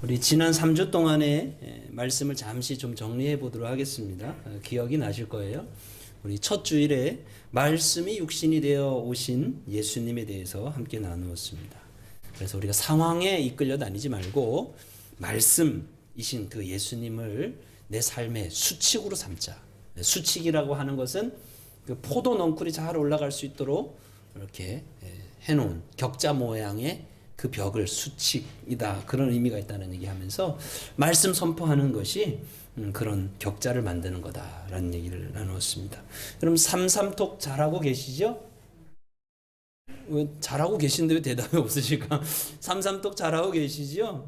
우리 지난 3주 동안의 말씀을 잠시 좀 정리해 보도록 하겠습니다. 기억이 나실 거예요. 우리 첫 주일에 말씀이 육신이 되어 오신 예수님에 대해서 함께 나누었습니다. 그래서 우리가 상황에 이끌려 다니지 말고 말씀이신 그 예수님을 내 삶의 수칙으로 삼자. 수칙이라고 하는 것은 그 포도 넝쿨이 잘 올라갈 수 있도록 이렇게 해놓은 격자 모양의 그 벽을 수칙이다, 그런 의미가 있다는 얘기하면서 말씀 선포하는 것이 그런 격자를 만드는 거다라는 얘기를 나누었습니다. 그럼 삼삼톡 잘하고 계시죠? 왜 잘하고 계신데 왜 대답이 없으실까? 삼삼톡 잘하고 계시죠?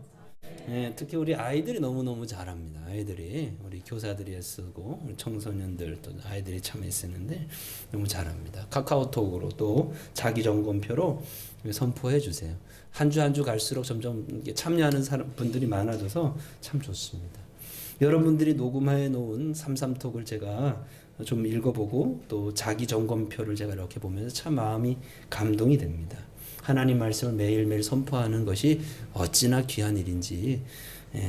네, 특히 우리 아이들이 너무너무 잘합니다. 아이들이 우리 교사들이 애쓰고 우리 청소년들 또 아이들이 참 애쓰는데 너무 잘합니다. 카카오톡으로 또 자기 점검표로 선포해 주세요. 한 주 한 주 갈수록 점점 참여하는 분들이 많아져서 참 좋습니다. 여러분들이 녹음해 놓은 삼삼톡을 제가 좀 읽어보고 또 자기 점검표를 제가 이렇게 보면서 참 마음이 감동이 됩니다. 하나님 말씀을 매일매일 선포하는 것이 어찌나 귀한 일인지,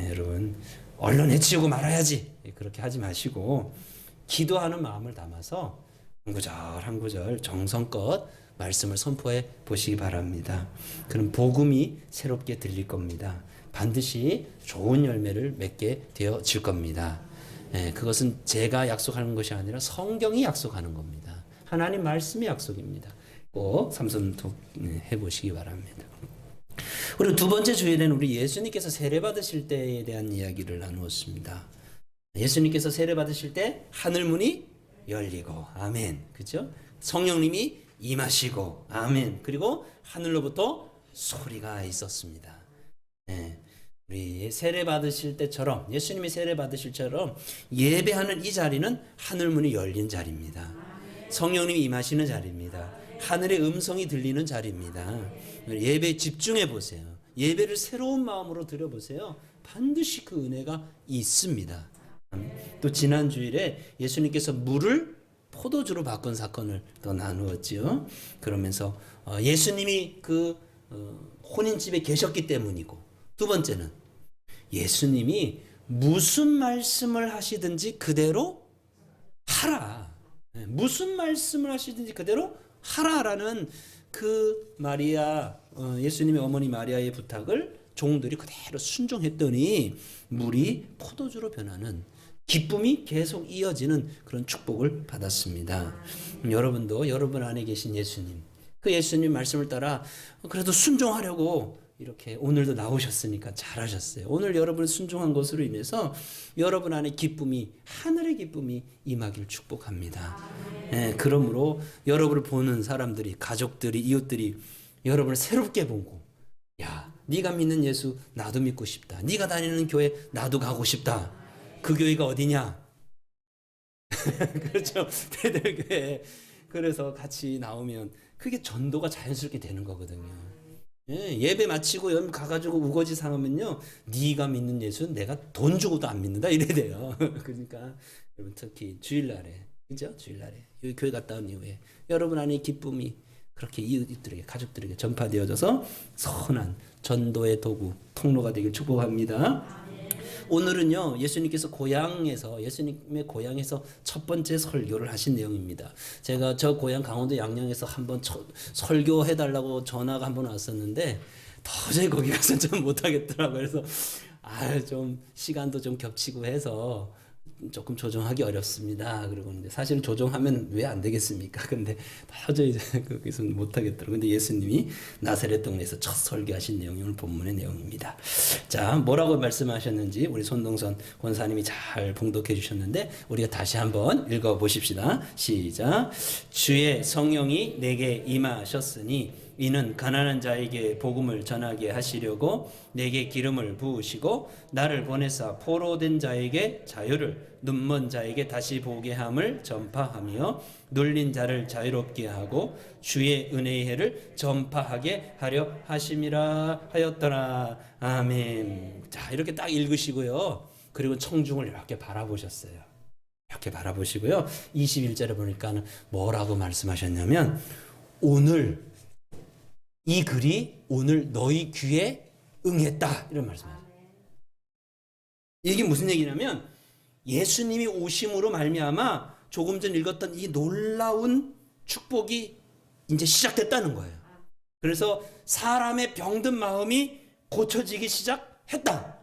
여러분 얼른 해치우고 말아야지 그렇게 하지 마시고 기도하는 마음을 담아서 한 구절 한 구절 정성껏 말씀을 선포해 보시기 바랍니다. 그럼 복음이 새롭게 들릴 겁니다. 반드시 좋은 열매를 맺게 되어질 겁니다. 그것은 제가 약속하는 것이 아니라 성경이 약속하는 겁니다. 하나님 말씀이 약속입니다. 꼭 삼손톡 해보시기 바랍니다. 그리고 두 번째 주일에는 우리 예수님께서 세례 받으실 때에 대한 이야기를 나누었습니다. 예수님께서 세례 받으실 때 하늘 문이 열리고, 아멘, 그죠? 성령님이 임하시고, 아멘. 그리고 하늘로부터 소리가 있었습니다. 우리 세례 받으실 때처럼, 예수님이 세례 받으실 때처럼 예배하는 이 자리는 하늘 문이 열린 자리입니다. 성령님이 임하시는 자리입니다. 하늘의 음성이 들리는 자리입니다. 예배에 집중해 보세요. 예배를 새로운 마음으로 드려보세요. 반드시 그 은혜가 있습니다. 또 지난 주일에 예수님께서 물을 포도주로 바꾼 사건을 또 나누었지요. 그러면서 예수님이 그 혼인집에 계셨기 때문이고, 두 번째는 예수님이 무슨 말씀을 하시든지 그대로 하라. 무슨 말씀을 하시든지 그대로 하라라는 그 마리아, 예수님의 어머니 마리아의 부탁을 종들이 그대로 순종했더니 물이 포도주로 변하는 기쁨이 계속 이어지는 그런 축복을 받았습니다. 여러분도 여러분 안에 계신 예수님, 그 예수님 말씀을 따라 그래도 순종하려고 이렇게 오늘도 나오셨으니까 잘하셨어요. 오늘 여러분 순종한 것으로 인해서 여러분 안에 기쁨이, 하늘의 기쁨이 임하길 축복합니다. 그러므로 여러분을 보는 사람들이, 가족들이, 이웃들이 여러분을 새롭게 보고, 야, 네가 믿는 예수 나도 믿고 싶다. 네가 다니는 교회 나도 가고 싶다. 그 교회가 어디냐? 그렇죠. 배들교회. 그래서 같이 나오면 그게 전도가 자연스럽게 되는 거거든요. 예배 마치고 여기 가가지고 우거지 상하면요, 네가 믿는 예수는 내가 돈 주고도 안 믿는다 이래 돼요. 그러니까 여러분 특히 주일날에, 그죠? 주일날에 여기 교회 갔다 온 이후에 여러분 안에 기쁨이 그렇게 이웃들에게, 가족들에게 전파되어져서 선한 전도의 도구, 통로가 되길 축복합니다. 오늘은요, 예수님께서 예수님의 고향에서 첫 번째 설교를 하신 내용입니다. 제가 저 고향 강원도 양양에서 한번 설교해달라고 전화가 한번 왔었는데 도저히 거기 가서 좀 못하겠더라고요. 그래서 좀 시간도 좀 겹치고 해서 조금 조정하기 어렵습니다. 그리고 이제 사실 조정하면 왜 안 되겠습니까? 근데 도저히 거기서 못하겠더라고요. 근데 예수님이 나사렛 동네에서 첫 설교하신 내용이 오늘 본문의 내용입니다. 자, 뭐라고 말씀하셨는지 우리 손동선 권사님이 잘 봉독해 주셨는데 우리가 다시 한번 읽어 보십시다. 시작. 주의 성령이 내게 임하셨으니 이는 가난한 자에게 복음을 전하게 하시려고 내게 기름을 부으시고 나를 보내사 포로된 자에게 자유를, 눈먼 자에게 다시 보게 함을 전파하며 눌린 자를 자유롭게 하고 주의 은혜의 해를 전파하게 하려 하심이라 하였더라. 아멘. 자, 이렇게 딱 읽으시고요. 그리고 청중을 이렇게 바라보셨어요. 이렇게 바라보시고요. 21절에 보니까 뭐라고 말씀하셨냐면, 오늘 이 글이 오늘 너희 귀에 응했다, 이런 말씀이에요. 이게 무슨 얘기냐면 예수님이 오심으로 말미암아 조금 전 읽었던 이 놀라운 축복이 이제 시작됐다는 거예요. 그래서 사람의 병든 마음이 고쳐지기 시작했다.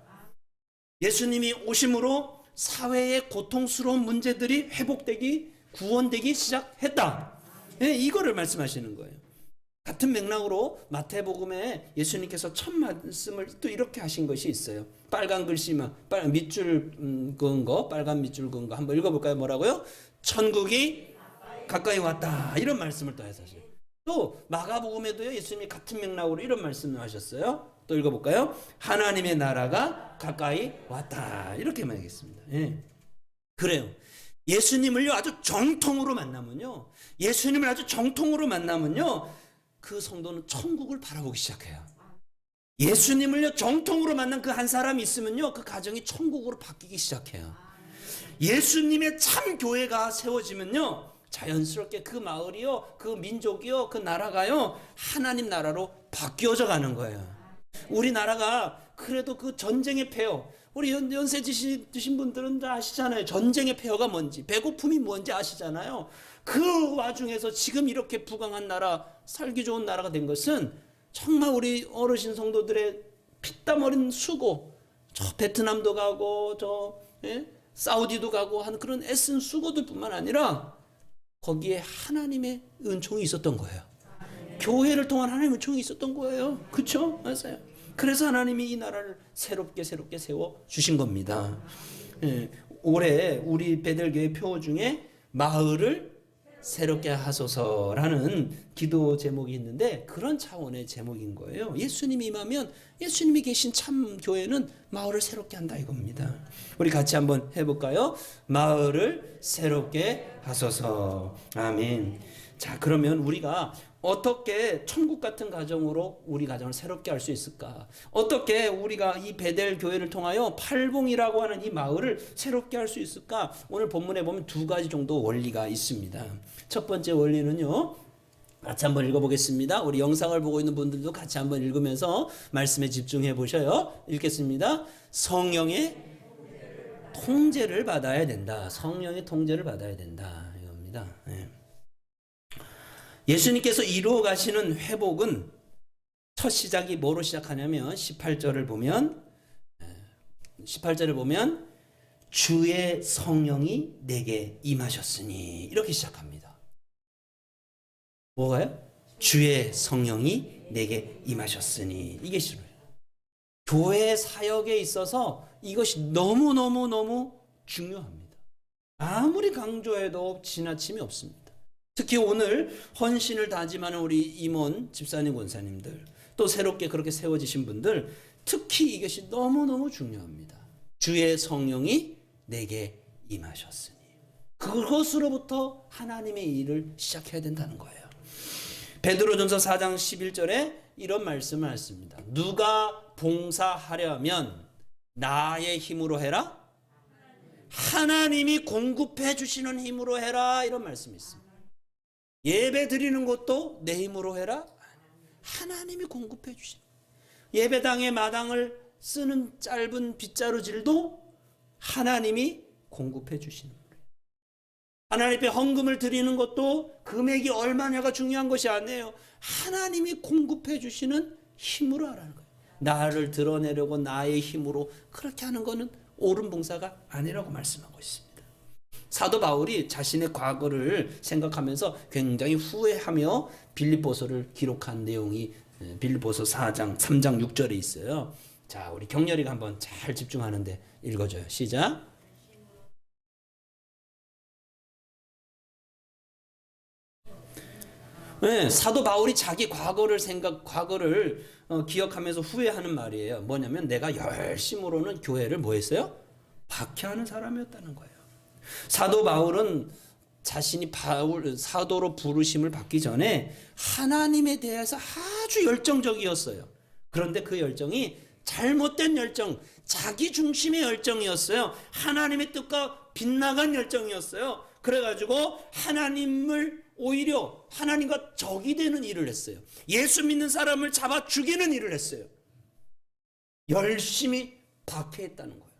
예수님이 오심으로 사회의 고통스러운 문제들이 회복되기, 구원되기 시작했다. 네, 이거를 말씀하시는 거예요. 같은 맥락으로 마태복음에 예수님께서 첫 말씀을 또 이렇게 하신 것이 있어요. 빨간 글씨만, 빨간 밑줄 그은 거, 빨간 밑줄 그은 거 한번 읽어볼까요? 뭐라고요? 천국이 가까이 왔다. 이런 말씀을 또 하셨어요. 또 마가복음에도요, 예수님이 같은 맥락으로 이런 말씀을 하셨어요. 또 읽어볼까요? 하나님의 나라가 가까이 왔다. 이렇게 말하겠습니다. 예. 그래요. 예수님을요 아주 정통으로 만나면요, 예수님을 아주 정통으로 만나면요, 그 성도는 천국을 바라보기 시작해요. 예수님을요 정통으로 만난 그 한 사람이 있으면요, 그 가정이 천국으로 바뀌기 시작해요. 예수님의 참 교회가 세워지면요, 자연스럽게 그 마을이요, 그 민족이요, 그 나라가요, 하나님 나라로 바뀌어져 가는 거예요. 우리나라가 그래도 그 전쟁의 폐허, 우리 연세 드신 분들은 다 아시잖아요. 전쟁의 폐허가 뭔지, 배고픔이 뭔지 아시잖아요. 그 와중에서 지금 이렇게 부강한 나라, 살기 좋은 나라가 된 것은 정말 우리 어르신 성도들의 피땀 어린 수고, 저 베트남도 가고 사우디도 가고 하는 그런 애쓴 수고들뿐만 아니라 거기에 하나님의 은총이 있었던 거예요. 교회를 통한 하나님의 은총이 있었던 거예요. 그렇죠? 맞아요. 그래서 하나님이 이 나라를 새롭게 세워 주신 겁니다. 올해 우리 베델교회 표어 중에 마을을 새롭게 하소서라는 기도 제목이 있는데 그런 차원의 제목인 거예요. 예수님이 임하면 예수님이 계신 참 교회는 마을을 새롭게 한다 이겁니다. 우리 같이 한번 해볼까요? 마을을 새롭게 하소서. 아멘. 자, 그러면 우리가 어떻게 천국 같은 가정으로 우리 가정을 새롭게 할 수 있을까? 어떻게 우리가 이 베델 교회를 통하여 팔봉이라고 하는 이 마을을 새롭게 할 수 있을까? 오늘 본문에 보면 두 가지 정도 원리가 있습니다. 첫 번째 원리는요, 같이 한번 읽어보겠습니다. 우리 영상을 보고 있는 분들도 같이 한번 읽으면서 말씀에 집중해 보셔요. 읽겠습니다. 성령의 통제를 받아야 된다. 성령의 통제를 받아야 된다. 이겁니다. 네. 예수님께서 이루어 가시는 회복은 첫 시작이 뭐로 시작하냐면 18절을 보면 주의 성령이 내게 임하셨으니 이렇게 시작합니다. 뭐가요? 주의 성령이 내게 임하셨으니. 이게 싫어요. 교회 사역에 있어서 이것이 너무너무 중요합니다. 아무리 강조해도 지나침이 없습니다. 특히 오늘 헌신을 다짐하는 우리 임원 집사님 권사님들, 또 새롭게 그렇게 세워지신 분들, 특히 이것이 너무너무 중요합니다. 주의 성령이 내게 임하셨으니. 그것으로부터 하나님의 일을 시작해야 된다는 거예요. 베드로전서 4장 11절에 이런 말씀을 하십니다. 누가 봉사하려면 나의 힘으로 해라? 하나님이 공급해 주시는 힘으로 해라. 이런 말씀이 있습니다. 예배 드리는 것도 내 힘으로 해라? 하나님이 공급해 주시는. 예배당의 마당을 쓰는 짧은 빗자루질도 하나님이 공급해 주시는 거예요. 하나님 앞에 헌금을 드리는 것도 금액이 얼마냐가 중요한 것이 아니에요. 하나님이 공급해 주시는 힘으로 하라는 거예요. 나를 드러내려고 나의 힘으로 그렇게 하는 것은 옳은 봉사가 아니라고 말씀하고 있습니다. 사도 바울이 자신의 과거를 생각하면서 굉장히 후회하며 빌립보서를 기록한 내용이 빌립보서 4장 3장 6절에 있어요. 자, 우리 경렬이가 한번 잘 집중하는데 읽어줘요. 시작. 네, 사도 바울이 자기 과거를 기억하면서 후회하는 말이에요. 뭐냐면 내가 열심으로는 교회를 뭐 했어요? 박해하는 사람이었다는 거예요. 사도 바울은 자신이 사도로 부르심을 받기 전에 하나님에 대해서 아주 열정적이었어요. 그런데 그 열정이 잘못된 열정, 자기 중심의 열정이었어요. 하나님의 뜻과 빗나간 열정이었어요. 그래가지고 하나님을 오히려 하나님과 적이 되는 일을 했어요. 예수 믿는 사람을 잡아 죽이는 일을 했어요. 열심히 박해했다는 거예요.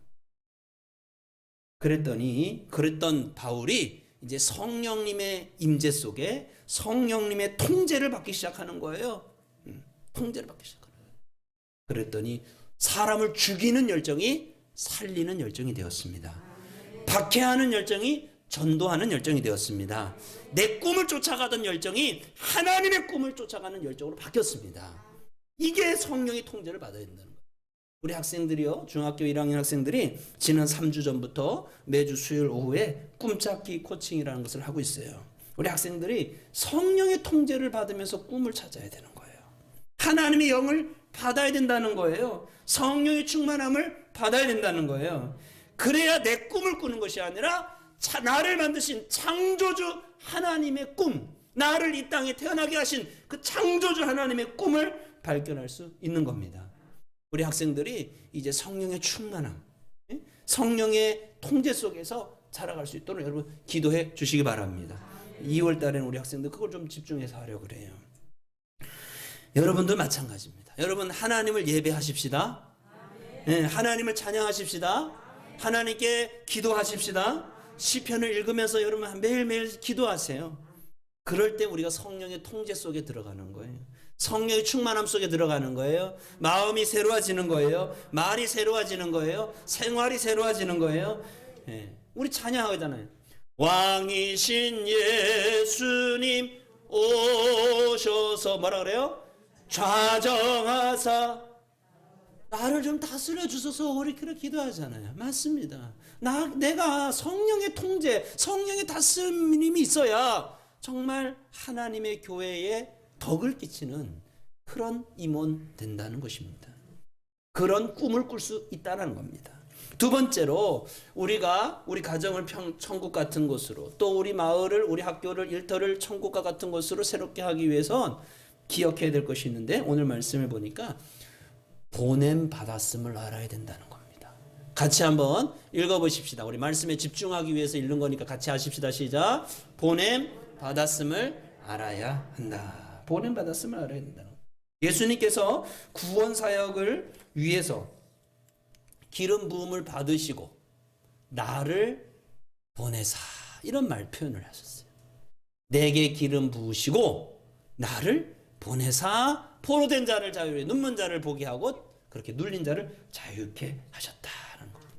그랬던 바울이 이제 성령님의 임재 속에 성령님의 통제를 받기 시작하는 거예요. 통제를 받기 시작하는 거예요. 그랬더니 사람을 죽이는 열정이 살리는 열정이 되었습니다. 박해하는 열정이 전도하는 열정이 되었습니다. 내 꿈을 쫓아가던 열정이 하나님의 꿈을 쫓아가는 열정으로 바뀌었습니다. 이게 성령의 통제를 받아야 된다는 거예요. 우리 학생들이요, 중학교 1학년 학생들이 지난 3주 전부터 매주 수요일 오후에 꿈찾기 코칭이라는 것을 하고 있어요. 우리 학생들이 성령의 통제를 받으면서 꿈을 찾아야 되는 거예요. 하나님의 영을 받아야 된다는 거예요. 성령의 충만함을 받아야 된다는 거예요. 그래야 내 꿈을 꾸는 것이 아니라 나를 만드신 창조주 하나님의 꿈, 나를 이 땅에 태어나게 하신 그 창조주 하나님의 꿈을 발견할 수 있는 겁니다. 우리 학생들이 이제 성령의 충만함, 성령의 통제 속에서 자라갈 수 있도록 여러분 기도해 주시기 바랍니다. 2월 달에는 우리 학생들 그걸 좀 집중해서 하려고 그래요. 여러분도 마찬가지입니다. 여러분 하나님을 예배하십시다. 네, 하나님을 찬양하십시다. 하나님께 기도하십시다. 시편을 읽으면서 여러분 매일매일 기도하세요. 그럴 때 우리가 성령의 통제 속에 들어가는 거예요. 성령의 충만함 속에 들어가는 거예요. 마음이 새로워지는 거예요. 말이 새로워지는 거예요. 생활이 새로워지는 거예요. 네. 우리 찬양하잖아요. 왕이신 예수님 오셔서 뭐라 그래요? 좌정하사 나를 좀 다스려 주소서. 우리 그렇게 기도하잖아요. 맞습니다. 내가 성령의 통제, 성령의 다스림이 있어야 정말 하나님의 교회에 덕을 끼치는 그런 임원 된다는 것입니다. 그런 꿈을 꿀 수 있다는 겁니다. 두 번째로 우리가 우리 가정을 천국 같은 곳으로, 또 우리 마을을, 우리 학교를, 일터를 천국과 같은 곳으로 새롭게 하기 위해선 기억해야 될 것이 있는데, 오늘 말씀을 보니까 보냄 받았음을 알아야 된다는 겁니다. 같이 한번 읽어보십시다. 우리 말씀에 집중하기 위해서 읽는 거니까 같이 하십시다. 시작. 보냄 받았음을 알아야 한다. 보냄 받았음을 알아야 된다는 겁니다. 예수님께서 구원 사역을 위해서 기름 부음을 받으시고 나를 보내사, 이런 말 표현을 하셨어요. 내게 기름 부으시고 나를 보내사 포로된 자를 자유롭게, 눈먼 자를 보게 하고 그렇게 눌린 자를 자유케 하셨다는 겁니다.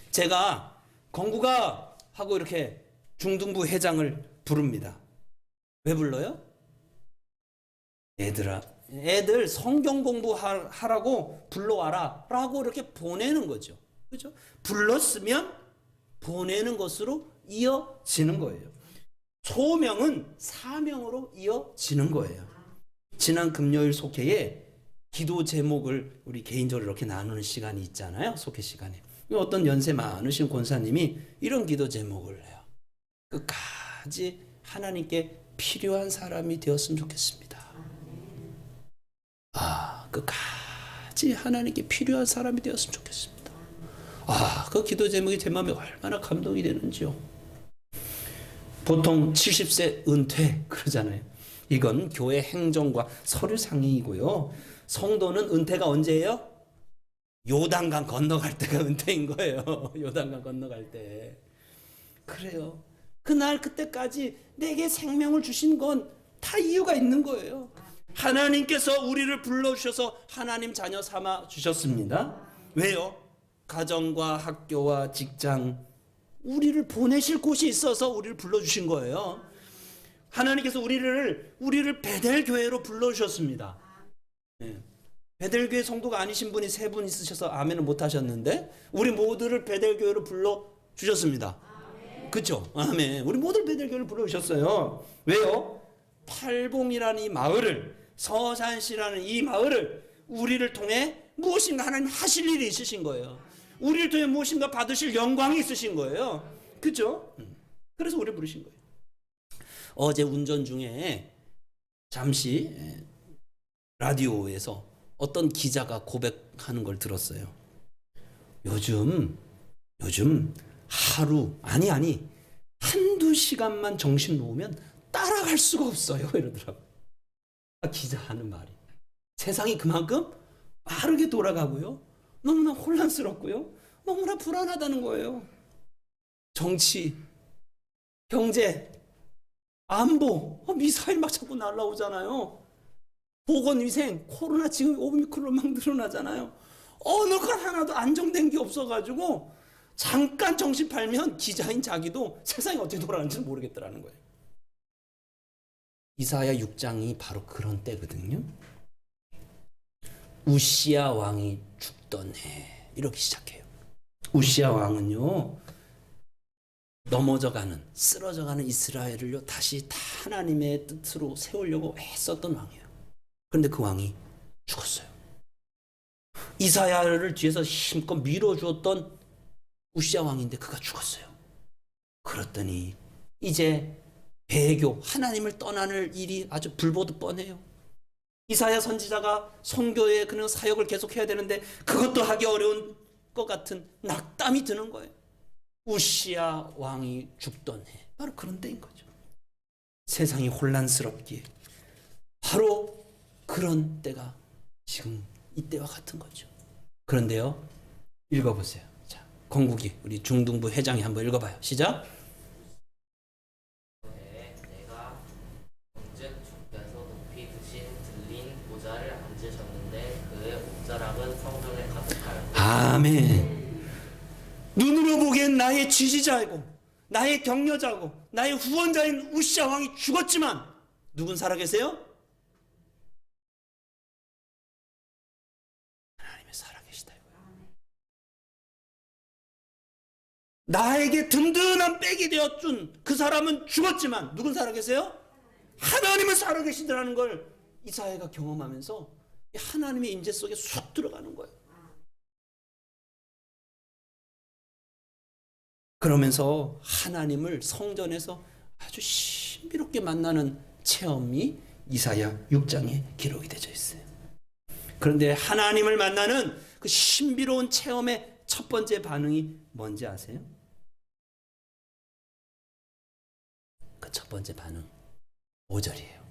제가 건국아 하고 이렇게 중등부 회장을 부릅니다. 왜 불러요? 얘들아, 애들 성경 공부하라고 불러와라 라고 이렇게 보내는 거죠. 그죠? 불렀으면 보내는 것으로 이어지는 거예요. 소명은 사명으로 이어지는 거예요. 지난 금요일 속회에 기도 제목을 우리 개인적으로 이렇게 나누는 시간이 있잖아요. 속회 시간에. 어떤 연세 많으신 권사님이 이런 기도 제목을 해요. 끝까지 하나님께 필요한 사람이 되었으면 좋겠습니다. 끝까지 하나님께 필요한 사람이 되었으면 좋겠습니다. 그 기도 제목이 제 마음에 얼마나 감동이 되는지요. 보통 70세 은퇴 그러잖아요. 이건 교회 행정과 서류상이고요. 성도는 은퇴가 언제예요? 요단강 건너갈 때가 은퇴인 거예요. 요단강 건너갈 때. 그래요. 그날 그때까지 내게 생명을 주신 건 다 이유가 있는 거예요. 하나님께서 우리를 불러주셔서 하나님 자녀 삼아 주셨습니다. 왜요? 가정과 학교와 직장, 우리를 보내실 곳이 있어서 우리를 불러주신 거예요. 하나님께서 우리를 베델교회로 불러주셨습니다. 네. 베델교회 성도가 아니신 분이 3분 있으셔서 아멘을 못 하셨는데, 우리 모두를 베델교회로 불러주셨습니다. 그렇죠? 아멘. 우리 모두를 베델교회로 불러주셨어요. 왜요? 팔봉이라는 이 마을을, 서산시라는 이 마을을 우리를 통해 무엇인가 하나님 하실 일이 있으신 거예요. 우리를 통해 무엇인가 받으실 영광이 있으신 거예요. 그렇죠? 그래서 우리를 부르신 거예요. 어제 운전 중에 잠시 라디오에서 어떤 기자가 고백하는 걸 들었어요. 요즘 하루, 한두 시간만 정신 놓으면 따라갈 수가 없어요. 이러더라고요. 기자 하는 말이. 세상이 그만큼 빠르게 돌아가고요. 너무나 혼란스럽고요. 너무나 불안하다는 거예요. 정치, 경제, 안보, 미사일 막 자꾸 날라오잖아요. 보건위생, 코로나 지금 오미크론 막 늘어나잖아요. 어느 것 하나도 안정된 게 없어가지고 잠깐 정신 팔면 기자인 자기도 세상이 어떻게 돌아가는지 모르겠더라는 거예요. 이사야 6장이 바로 그런 때거든요. 우시야 왕이 죽던 해, 이렇게 시작해요. 우시야 왕은요, 넘어져가는, 쓰러져가는 이스라엘을요 다시 다 하나님의 뜻으로 세우려고 애썼던 왕이에요. 그런데 그 왕이 죽었어요. 이사야를 뒤에서 힘껏 밀어주었던 우시야 왕인데 그가 죽었어요. 그랬더니 이제 배교, 하나님을 떠나는 일이 아주 불보듯 뻔해요. 이사야 선지자가 선교의 그런 사역을 계속해야 되는데 그것도 하기 어려운 것 같은 낙담이 드는 거예요. 우시야 왕이 죽던 해, 바로 그런 때인 거죠. 세상이 혼란스럽기에 바로 그런 때가 지금 이때와 같은 거죠. 그런데요, 읽어보세요. 자, 건국이 우리 중등부 회장이 한번 읽어봐요. 시작. 내가 본즉 주께서 높이 드신 들린 보좌를 앉으셨는데 그의 옷자락은 성전에 가득하여. 아멘. 눈으로 보기엔 나의 지지자이고 나의 격려자고 나의 후원자인 우시야 왕이 죽었지만 누군 살아계세요? 하나님이 살아계시다 이거예요. 나에게 든든한 백이 되어준 그 사람은 죽었지만 누군 살아계세요? 하나님은 살아계시더라는 걸 이사야가 경험하면서 하나님의 임재 속에 쑥 들어가는 거예요. 그러면서 하나님을 성전에서 아주 신비롭게 만나는 체험이 이사야 6장에 기록이 되어 있어요. 그런데 하나님을 만나는 그 신비로운 체험의 첫 번째 반응이 뭔지 아세요? 그 첫 번째 반응 5절이에요.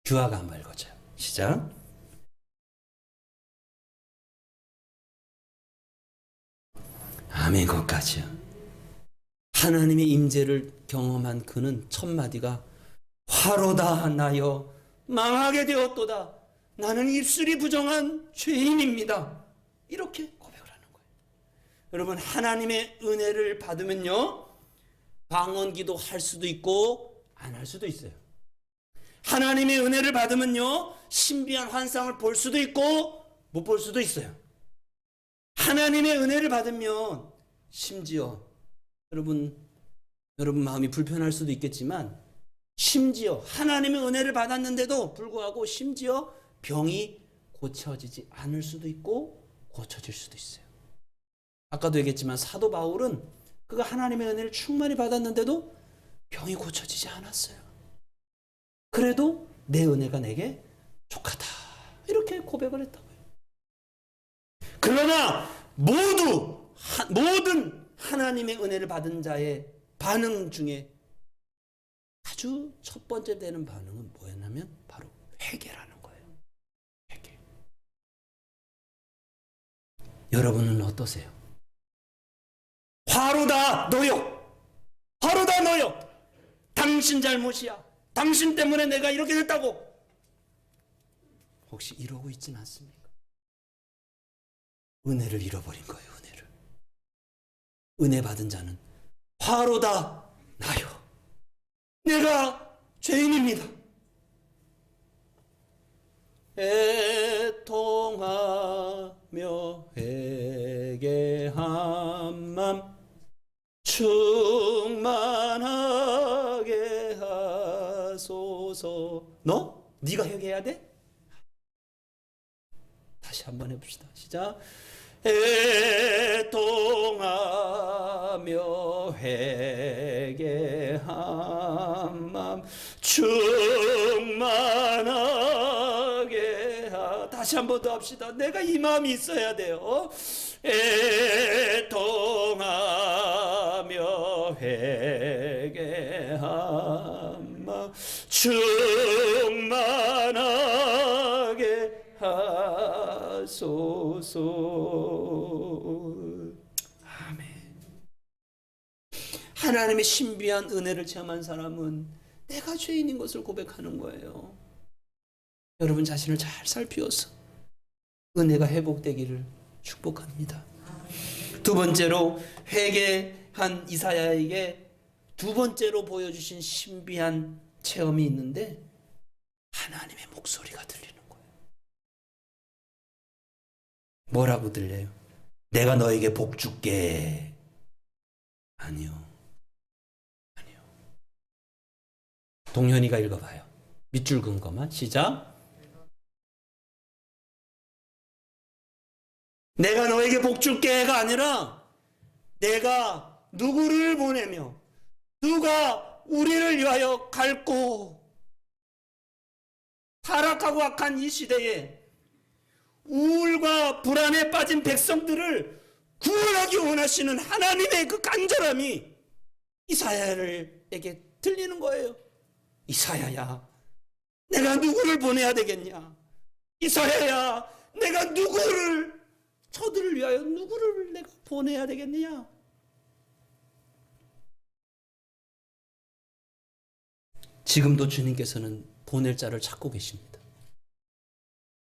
규화가 한번 읽어줘요. 시작. 아멘. 거기까지요. 하나님의 임재를 경험한 그는 첫 마디가 화로다 나여 망하게 되었도다. 나는 입술이 부정한 죄인입니다. 이렇게 고백을 하는 거예요. 여러분, 하나님의 은혜를 받으면요, 방언기도 할 수도 있고 안 할 수도 있어요. 하나님의 은혜를 받으면요, 신비한 환상을 볼 수도 있고 못 볼 수도 있어요. 하나님의 은혜를 받으면 심지어 여러분 마음이 불편할 수도 있겠지만 심지어 하나님의 은혜를 받았는데도 불구하고 심지어 병이 고쳐지지 않을 수도 있고 고쳐질 수도 있어요. 아까도 얘기했지만 사도 바울은 그가 하나님의 은혜를 충만히 받았는데도 병이 고쳐지지 않았어요. 그래도 내 은혜가 내게 족하다 이렇게 고백을 했다고요. 그러나 모든 하나님의 은혜를 받은 자의 반응 중에 아주 첫 번째 되는 반응은 뭐였냐면 바로 회개라는 거예요. 회개. 여러분은 어떠세요? 화로다 너요. 화로다 너요. 당신 잘못이야. 당신 때문에 내가 이렇게 됐다고. 혹시 이러고 있진 않습니까? 은혜를 잃어버린 거예요. 은혜 받은 자는 화로다 나요. 내가 죄인입니다. 애통하며 회개한 맘 충만하게 하소서. 네가 회개해야 돼? 다시 한번 해봅시다. 시작. 애통하며 회개한 맘 충만하게 다시 한 번 더 합시다. 내가 이 마음이 있어야 돼요. 애통하며 회개한 맘 충만하게 하소서. 아멘. 하나님의 신비한 은혜를 체험한 사람은 내가 죄인인 것을 고백하는 거예요. 여러분 자신을 잘 살피어서 은혜가 회복되기를 축복합니다. 두 번째로 회개한 이사야에게 두 번째로 보여주신 신비한 체험이 있는데 하나님의 목소리가 들리는 거예요. 뭐라고 들려요? 내가 너에게 복 줄게. 아니요. 동현이가 읽어봐요. 밑줄 그은 것만. 시작. 내가 너에게 복 줄게가 아니라 내가 누구를 보내며 누가 우리를 위하여 갈고, 타락하고 악한 이 시대에 우울과 불안에 빠진 백성들을 구원하기 원하시는 하나님의 그 간절함이 이사야에게 들리는 거예요. 이사야야, 내가 누구를 보내야 되겠냐? 이사야야, 내가 누구를, 저들을 위하여 누구를 내가 보내야 되겠느냐? 지금도 주님께서는 보낼 자를 찾고 계십니다.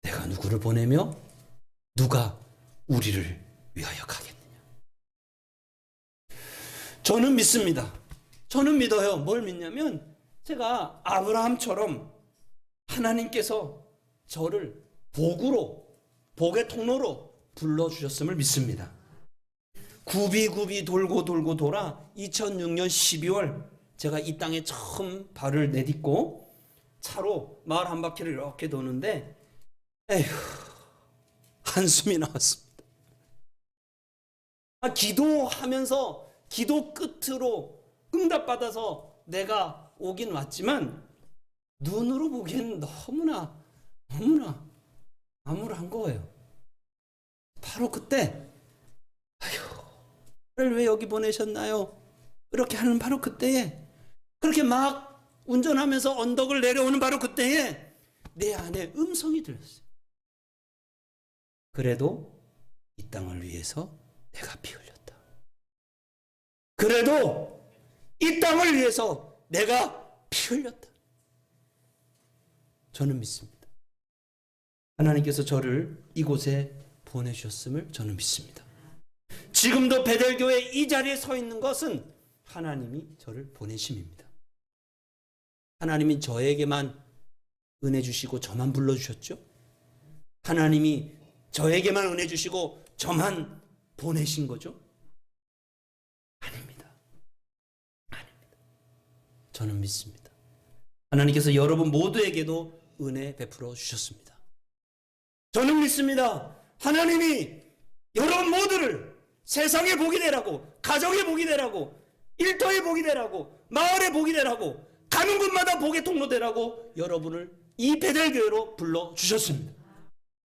내가 누구를 보내며 누가 우리를 위하여 가겠느냐? 저는 믿습니다. 저는 믿어요. 뭘 믿냐면 제가 아브라함처럼 하나님께서 저를 복의 통로로 불러주셨음을 믿습니다. 굽이굽이 돌고 돌아 2006년 12월 제가 이 땅에 처음 발을 내딛고 차로 마을 한 바퀴를 이렇게 도는데 에휴, 한숨이 나왔습니다. 기도하면서 기도 끝으로 응답받아서 내가 오긴 왔지만 눈으로 보기엔 너무나 암울한 거예요. 바로 그때 나를 왜 여기 보내셨나요? 이렇게 하는 바로 그때에, 그렇게 막 운전하면서 언덕을 내려오는 바로 그때에 내 안에 음성이 들렸어요. 그래도 이 땅을 위해서 내가 피 흘렸다. 그래도 이 땅을 위해서 내가 피 흘렸다. 저는 믿습니다. 하나님께서 저를 이곳에 보내주셨음을 저는 믿습니다. 지금도 베델교회 이 자리에 서 있는 것은 하나님이 저를 보내심입니다. 하나님이 저에게만 은혜 주시고 저만 불러주셨죠? 하나님이 저에게만 은혜 주시고 저만 보내신 거죠? 아닙니다. 저는 믿습니다. 하나님께서 여러분 모두에게도 은혜 베풀어 주셨습니다. 저는 믿습니다. 하나님이 여러분 모두를 세상의 복이 되라고, 가정의 복이 되라고, 일터의 복이 되라고, 마을의 복이 되라고, 가는 곳마다 복의 통로 되라고 여러분을 이 베델교회로 불러주셨습니다.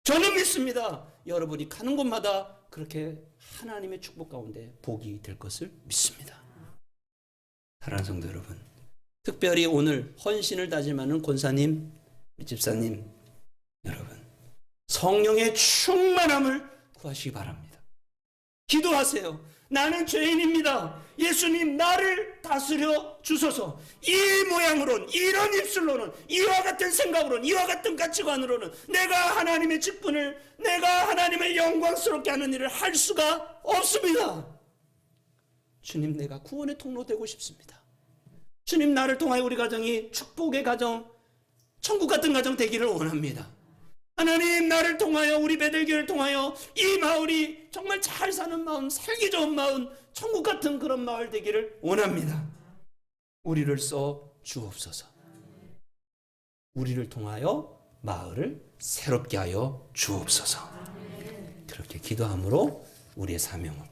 저는 믿습니다. 여러분이 가는 곳마다 그렇게 하나님의 축복 가운데 복이 될 것을 믿습니다. 사랑하는 성도 여러분, 특별히 오늘 헌신을 다짐하는 권사님, 집사님 여러분, 성령의 충만함을 구하시기 바랍니다. 기도하세요. 나는 죄인입니다. 예수님 나를 다스려 주소서. 이 모양으로는, 이런 입술로는, 이와 같은 생각으로는, 이와 같은 가치관으로는 내가 하나님의 직분을, 내가 하나님을 영광스럽게 하는 일을 할 수가 없습니다. 주님, 내가 구원의 통로 되고 싶습니다. 주님, 나를 통하여 우리 가정이 축복의 가정, 천국 같은 가정 되기를 원합니다. 하나님, 나를 통하여, 우리 베델교회를 통하여 이 마을이 정말 잘 사는 마을, 살기 좋은 마을, 천국 같은 그런 마을 되기를 원합니다. 우리를 써 주옵소서. 우리를 통하여 마을을 새롭게 하여 주옵소서. 그렇게 기도함으로 우리의 사명을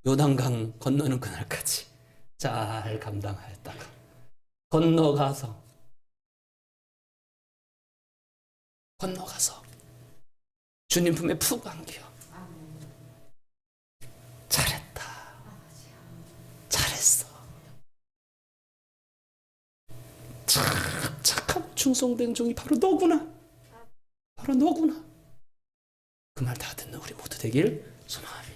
요단강 건너는 그날까지 잘 감당하였다가 건너가서 주님 품에 푹 안겨. 잘했다. 잘했어. 착하고 충성된 종이 바로 너구나. 바로 너구나. 그 말 다 듣는 우리 모두 되길 소망합니다.